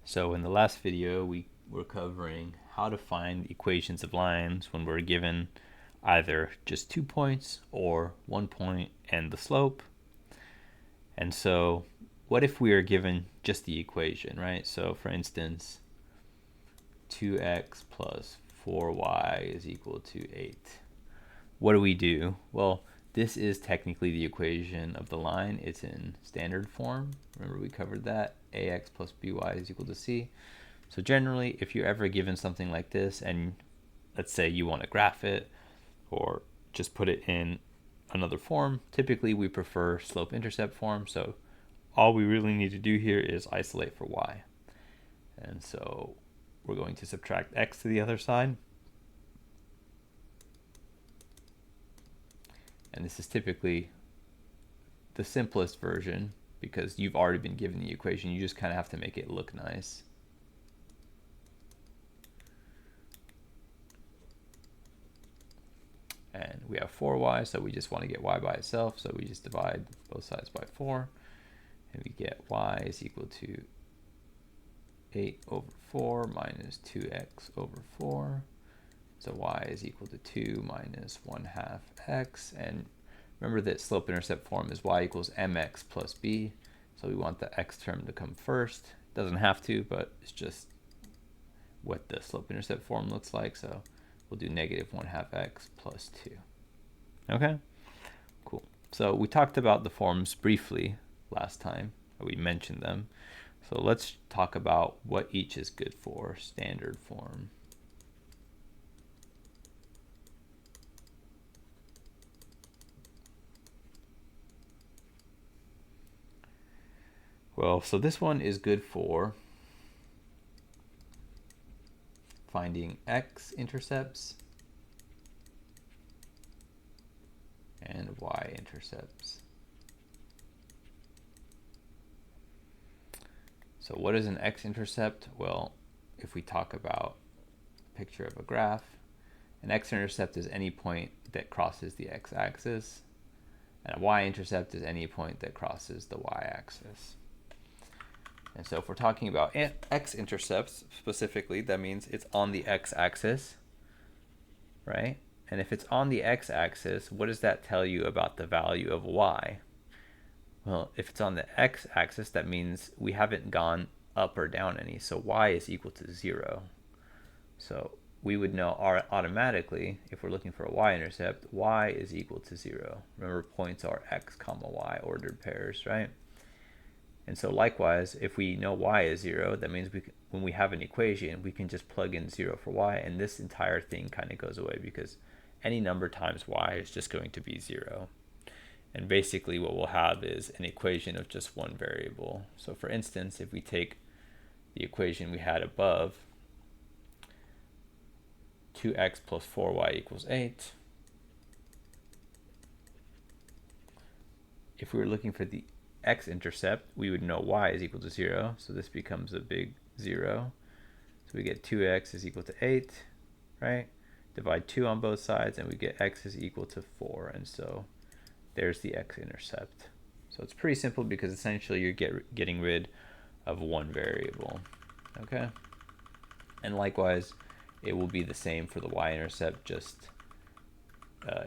So in the last video, we were covering how to find equations of lines when we're given either just 2 points or 1 point and the slope. And so what if we are given just the equation, right? So for instance, 2x plus 4y is equal to 8. What do we do? Well, this is technically the equation of the line. It's in standard form. Remember we covered that. Ax plus by is equal to c. So generally, if you're ever given something like this and let's say you want to graph it or just put it in another form, typically we prefer slope-intercept form. So all we really need to do here is isolate for y. And so we're going to subtract x to the other side. And this is typically the simplest version because you've already been given the equation. You just kind of have to make it look nice. And we have 4y, so we just want to get y by itself. So we just divide both sides by 4. And we get y is equal to 8 over 4 minus 2x over 4. So y is equal to 2 minus 1/2 x. And remember that slope-intercept form is y equals mx plus b. So we want the x term to come first. It doesn't have to, but it's just what the slope-intercept form looks like. So we'll do negative 1/2 x plus 2. Okay, cool. So we talked about the forms briefly last time. We mentioned them. So let's talk about what each is good for. Standard form. Well, so this one is good for finding x-intercepts and y-intercepts. So what is an x-intercept? Well, if we talk about a picture of a graph, an x-intercept is any point that crosses the x-axis, and a y-intercept is any point that crosses the y-axis. And so if we're talking about x-intercepts specifically, that means it's on the x-axis, right? And if it's on the x-axis, what does that tell you about the value of y? Well, if it's on the x-axis, that means we haven't gone up or down any, so y is equal to 0. So we would know automatically, if we're looking for a y-intercept, y is equal to 0. Remember, points are x comma y ordered pairs, right? And so likewise, if we know y is 0, that means when we have an equation, we can just plug in 0 for y, and this entire thing kind of goes away because any number times y is just going to be 0. And basically what we'll have is an equation of just one variable. So for instance, if we take the equation we had above, 2x plus 4y equals 8. If we were looking for the x-intercept, we would know y is equal to 0, so this becomes a big 0. So we get 2x is equal to 8, right? Divide 2 on both sides, and we get x is equal to 4, and so there's the x-intercept. So it's pretty simple because essentially you're getting rid of one variable, okay? And likewise, it will be the same for the y-intercept, just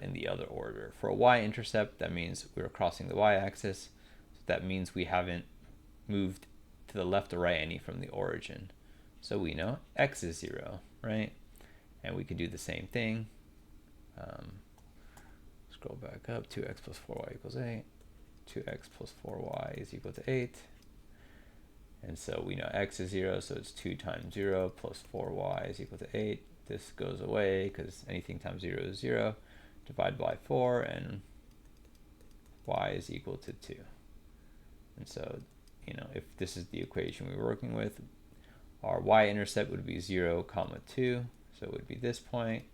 in the other order. For a y-intercept, that means we're crossing the y-axis. So that means we haven't moved to the left or right any from the origin. So we know x is 0, right? And we can do the same thing. Scroll back up, 2x plus 4y equals 8. 2x plus 4y is equal to 8. And so we know x is 0, so it's 2 times 0 plus 4y is equal to 8. This goes away because anything times 0 is 0. Divide by 4, and y is equal to 2. And so, if this is the equation we're working with, our y-intercept would be 0, comma 2. So it would be this point.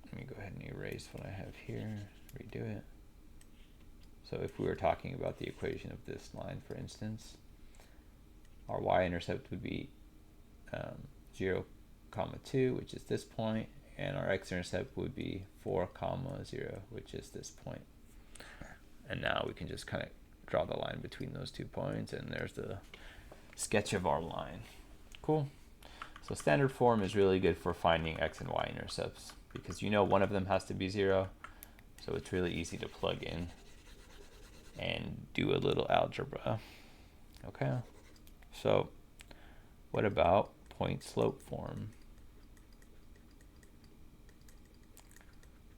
Let me go ahead and erase what I have here, redo it. So if we were talking about the equation of this line, for instance, our y-intercept would be 0, comma 2, which is this point, and our x-intercept would be 4, comma 0, which is this point. And now we can just kind of draw the line between those 2 points, and there's the sketch of our line. Cool. So standard form is really good for finding x and y intercepts because you know one of them has to be 0. So it's really easy to plug in and do a little algebra. Okay. So what about point slope form?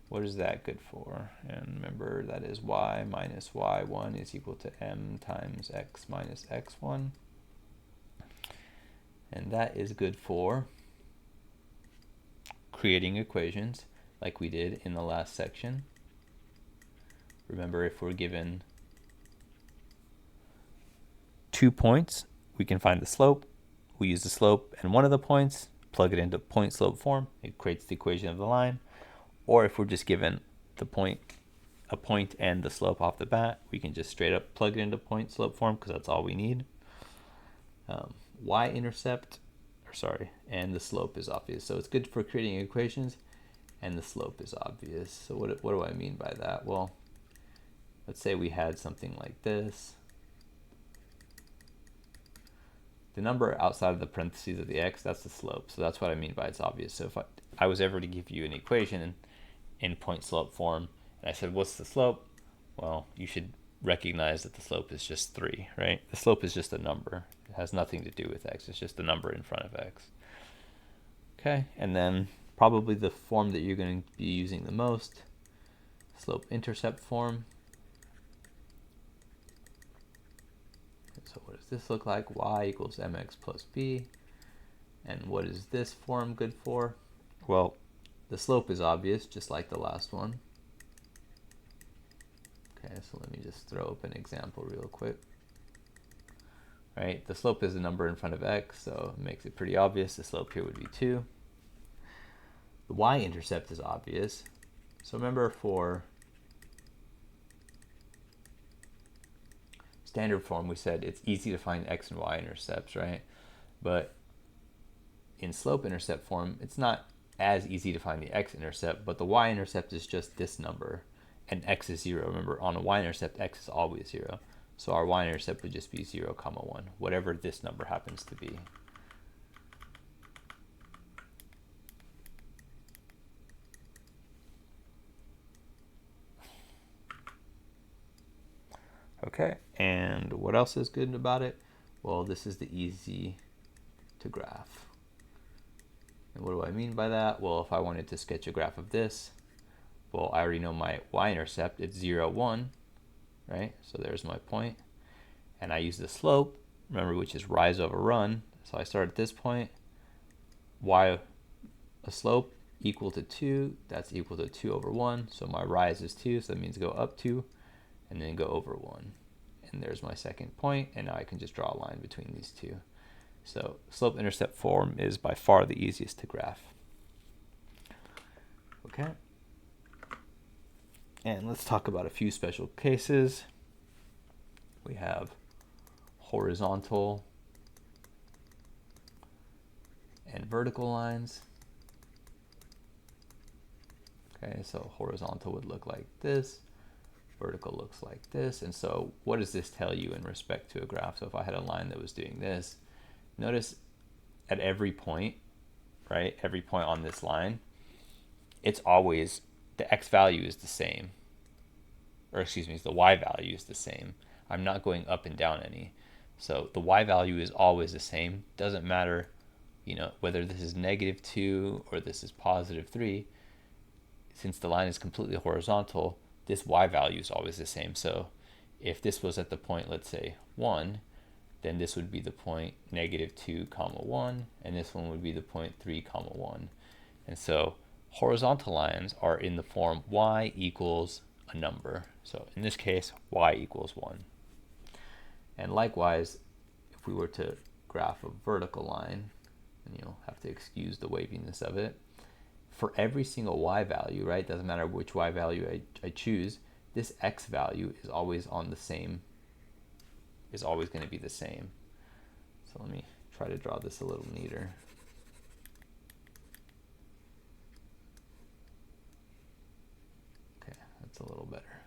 What is that good for? And remember, that is y minus y1 is equal to m times x minus x1. And that is good for creating equations like we did in the last section. Remember, if we're given 2 points, we can find the slope. We use the slope and one of the points, plug it into point slope form. It creates the equation of the line. Or if we're just given a point and the slope off the bat, we can just straight up plug it into point slope form because that's all we need. Y-intercept, and the slope is obvious. So it's good for creating equations, and the slope is obvious. So what do I mean by that? Well, let's say we had something like this. The number outside of the parentheses of the x, that's the slope. So that's what I mean by it's obvious. So if I was ever to give you an equation in point slope form, and I said, what's the slope? Well, you should recognize that the slope is just 3, right? The slope is just a number. It has nothing to do with x. It's just a number in front of x. Okay, and then probably the form that you're going to be using the most, slope-intercept form. So what does this look like? Y equals mx plus b. And what is this form good for? Well, the slope is obvious, just like the last one. Okay, so let me just throw up an example real quick. Right, the slope is a number in front of x, so it makes it pretty obvious. The slope here would be 2. The y-intercept is obvious. So remember, for standard form, we said it's easy to find x and y intercepts, right? But in slope-intercept form, it's not as easy to find the x-intercept, but the y-intercept is just this number, and x is 0. Remember, on a y-intercept, x is always 0. So our y-intercept would just be 0, 1, whatever this number happens to be. Okay, and what else is good about it? Well, this is the easy to graph. And what do I mean by that? Well, if I wanted to sketch a graph of this, well, I already know my y-intercept. It's 0, 1, right? So there's my point. And I use the slope, remember, which is rise over run. So I start at this point. Y, a slope equal to 2, that's equal to 2 over 1. So my rise is 2, so that means go up 2 and then go over 1. And there's my second point, and now I can just draw a line between these two. So slope-intercept form is by far the easiest to graph. Okay. And let's talk about a few special cases. We have horizontal and vertical lines. Okay, so horizontal would look like this. Vertical looks like this. And so what does this tell you in respect to a graph? So if I had a line that was doing this, notice at every point, right, every point on this line, it's always, the x value is the same. Or excuse me, the y value is the same. I'm not going up and down any. So the y value is always the same. Doesn't matter, you know, whether this is -2 or this is +3. Since the line is completely horizontal, this y value is always the same. So if this was at the point, let's say 1, then this would be the point -2, 1, and this one would be the point 3, 1. And so horizontal lines are in the form y equals a number. So in this case, y equals 1. And likewise, if we were to graph a vertical line, and you'll have to excuse the waviness of it, for every single y value, right, doesn't matter which y value I choose, this x value is always on the same, is always going to be the same. So let me try to draw this a little neater. Okay, that's a little better.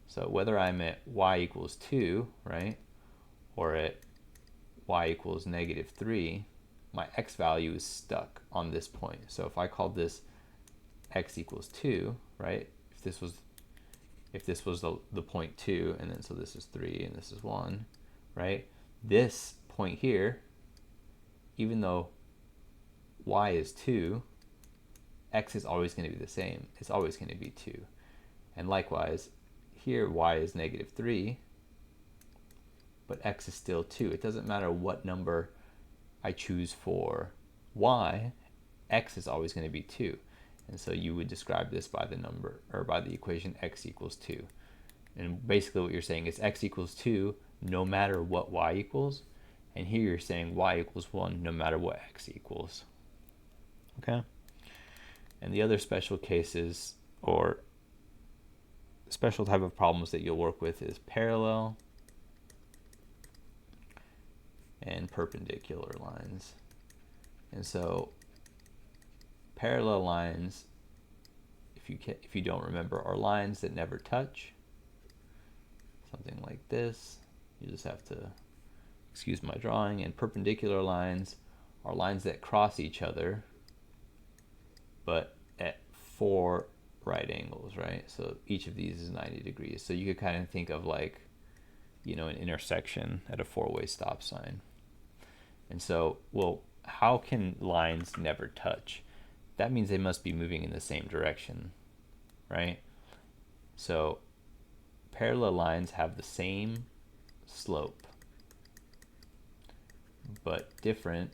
So whether I'm at y equals 2, right, or at y equals -3, my x value is stuck on this point. So if I called this x equals 2, right? If this was the point 2, and then so this is 3 and this is 1, right? This point here, even though y is 2, x is always going to be the same. It's always going to be 2. And likewise, here y is -3, but x is still 2. It doesn't matter what number I choose for y, x is always going to be 2. And so you would describe this by the number, or by the equation x equals 2. And basically what you're saying is x equals 2 no matter what y equals. And here you're saying y equals 1 no matter what x equals. Okay? And the other special cases, or special type of problems that you'll work with, is parallel and perpendicular lines. And so parallel lines, if you don't remember, are lines that never touch. Something like this. You just have to excuse my drawing. And perpendicular lines are lines that cross each other, but at 4 right angles, right? So each of these is 90 degrees. So you could kind of think of like, you know, an intersection at a 4-way stop sign. And so, well, how can lines never touch? That means they must be moving in the same direction, right? So parallel lines have the same slope, but different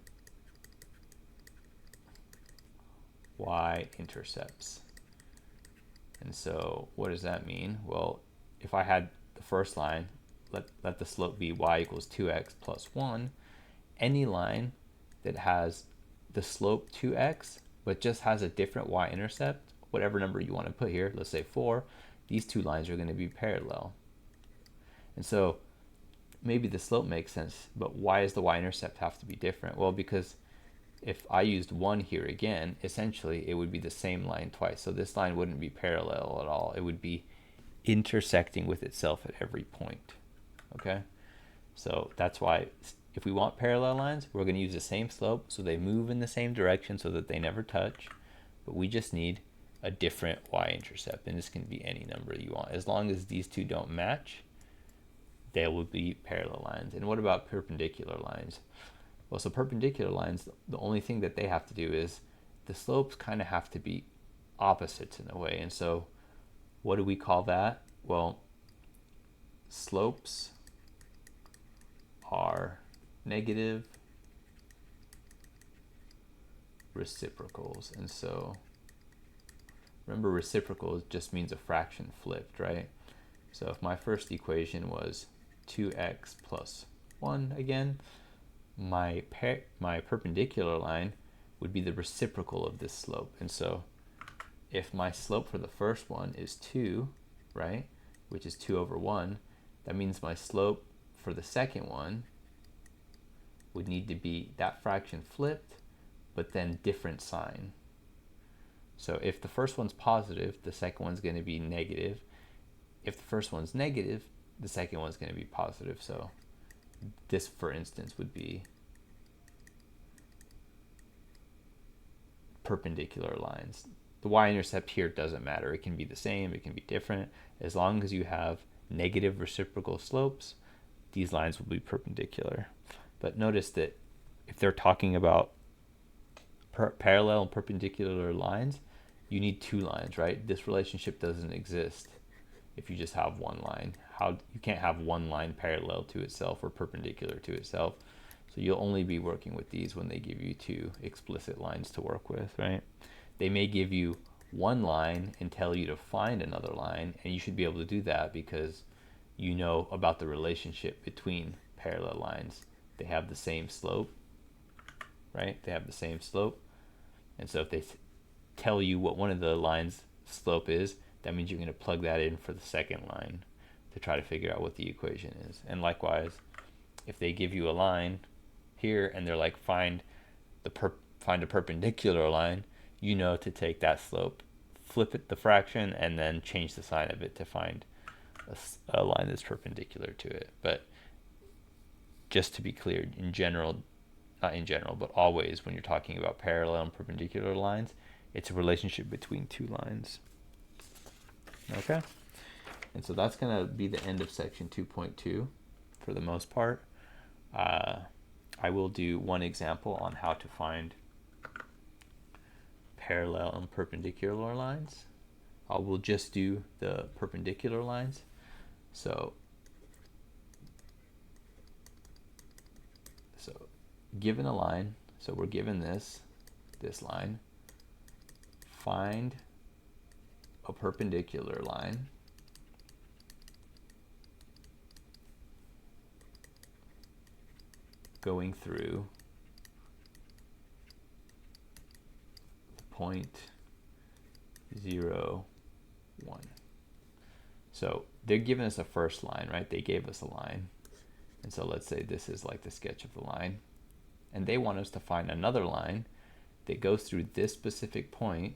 y-intercepts. And so what does that mean? Well, if I had the first line, let the slope be y equals 2x plus 1, any line that has the slope 2x but just has a different y-intercept, whatever number you want to put here, let's say 4, these two lines are going to be parallel. And so maybe the slope makes sense, but why does the y-intercept have to be different? Well, because if I used 1 here again, essentially it would be the same line twice. So this line wouldn't be parallel at all. It would be intersecting with itself at every point. Okay? So that's why if we want parallel lines, we're going to use the same slope so they move in the same direction so that they never touch. But we just need a different y-intercept, and this can be any number you want. As long as these two don't match, they will be parallel lines. And what about perpendicular lines? Well, so perpendicular lines, the only thing that they have to do is the slopes kind of have to be opposites in a way. And so what do we call that? Well, slopes are negative reciprocals. And so remember, reciprocal just means a fraction flipped, right? So if my first equation was 2x plus 1 again, my perpendicular line would be the reciprocal of this slope. And so if my slope for the first one is 2, right, which is 2 over 1, that means my slope for the second one would need to be that fraction flipped, but then different sign. So if the first one's positive, the second one's going to be negative. If the first one's negative, the second one's going to be positive. So this, for instance, would be perpendicular lines. The y-intercept here doesn't matter. It can be the same, it can be different. As long as you have negative reciprocal slopes, these lines will be perpendicular. But notice that if they're talking about parallel and perpendicular lines, you need 2 lines, right? This relationship doesn't exist if you just have one line. You can't have one line parallel to itself or perpendicular to itself. So you'll only be working with these when they give you 2 explicit lines to work with, right? They may give you one line and tell you to find another line, and you should be able to do that because you know about the relationship between parallel lines. They have the same slope, right? They have the same slope. And so if they tell you what one of the lines' slope is, that means you're going to plug that in for the second line to try to figure out what the equation is. And likewise, if they give you a line here and they're like, find a perpendicular line, you know to take that slope, flip it the fraction, and then change the sign of it to find a line that's perpendicular to it. But just to be clear, in general, not in general, but always when you're talking about parallel and perpendicular lines, it's a relationship between two lines. Okay? And so that's going to be the end of section 2.2 for the most part. I will do one example on how to find parallel and perpendicular lines. I will just do the perpendicular lines. So given a line, so we're given this line, find a perpendicular line going through the point 0, 1. So they're giving us a first line, right? They gave us a line. And so let's say this is like the sketch of the line. And they want us to find another line that goes through this specific point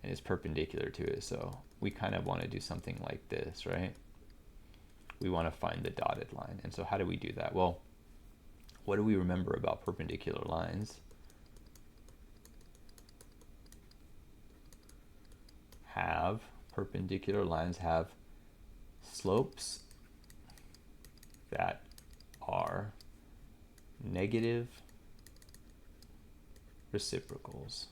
and is perpendicular to it. So we kind of want to do something like this, right? We want to find the dotted line. And so how do we do that? Well, what do we remember about perpendicular lines? Perpendicular lines have slopes that are negative reciprocals.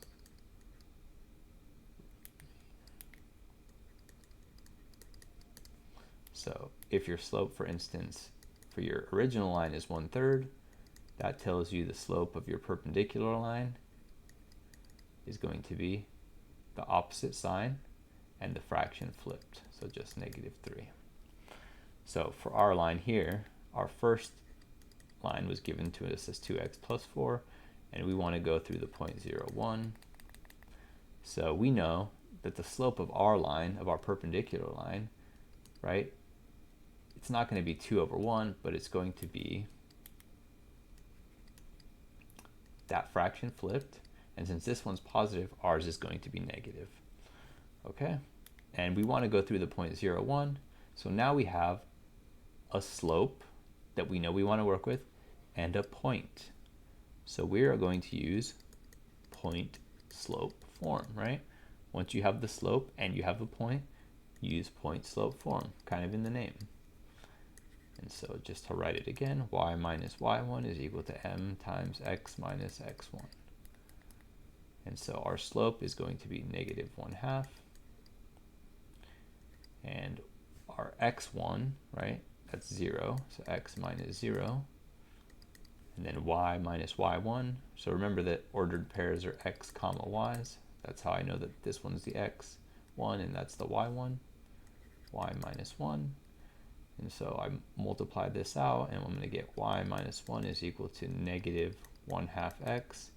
So if your slope, for instance, for your original line is 1/3, that tells you the slope of your perpendicular line is going to be the opposite sign and the fraction flipped, so just -3. So for our line here, our first line was given to us as 2x plus 4, and we want to go through the point 0, 1. So we know that the slope of our line, of our perpendicular line, right, it's not going to be 2/1, but it's going to be that fraction flipped, and since this one's positive, ours is going to be negative. Okay, and we want to go through the point 0, 1, so now we have a slope that we know we want to work with and a point. So we are going to use point slope form, right? Once you have the slope and you have a point, use point slope form, kind of in the name. And so just to write it again, y minus y1 is equal to m times x minus x1. And so our slope is going to be -1/2. And our x1, right, that's 0, so x minus 0. And then y minus y1. So remember that ordered pairs are x comma y's. That's how I know that this one's the x1 and that's the y1. Y minus 1. And so I multiply this out, and I'm going to get y minus 1 is equal to -1/2 x.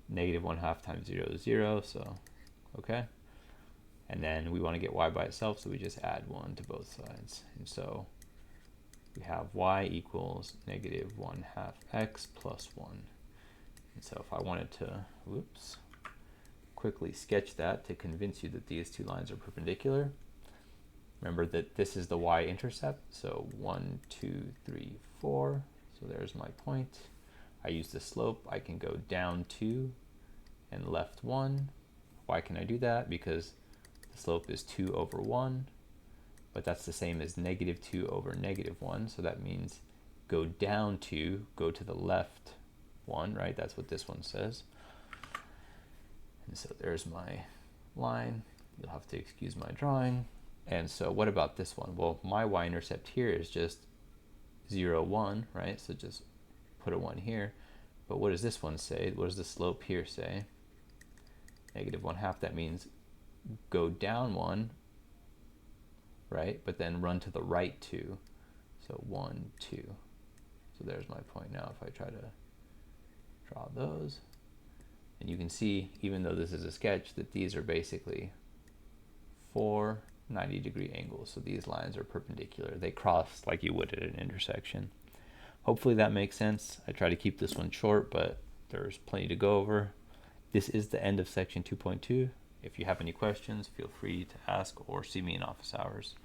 -1/2 times 0 is 0, so okay. And then we want to get y by itself, so we just add 1 to both sides. And so we have y equals -1/2 x plus 1. And so if I wanted to, quickly sketch that to convince you that these two lines are perpendicular, remember that this is the y-intercept, so 1, 2, 3, 4. So there's my point. I use the slope. I can go down 2 and left 1. Why can I do that? Because the slope is 2/1, but that's the same as -2 over -1. So that means go down 2, go to the left 1, right? That's what this one says. And so there's my line. You'll have to excuse my drawing. And so what about this one? Well, my y-intercept here is just 0, 1, right? So just put a 1 here. But what does this one say? What does the slope here say? -1/2. That means go down 1, right? But then run to the right 2. So 1, 2. So there's my point. Now if I try to draw those, and you can see, even though this is a sketch, that these are basically 4 90-degree angles. So these lines are perpendicular. They cross like you would at an intersection. Hopefully that makes sense. I try to keep this one short, but there's plenty to go over. This is the end of section 2.2. If you have any questions, feel free to ask or see me in office hours.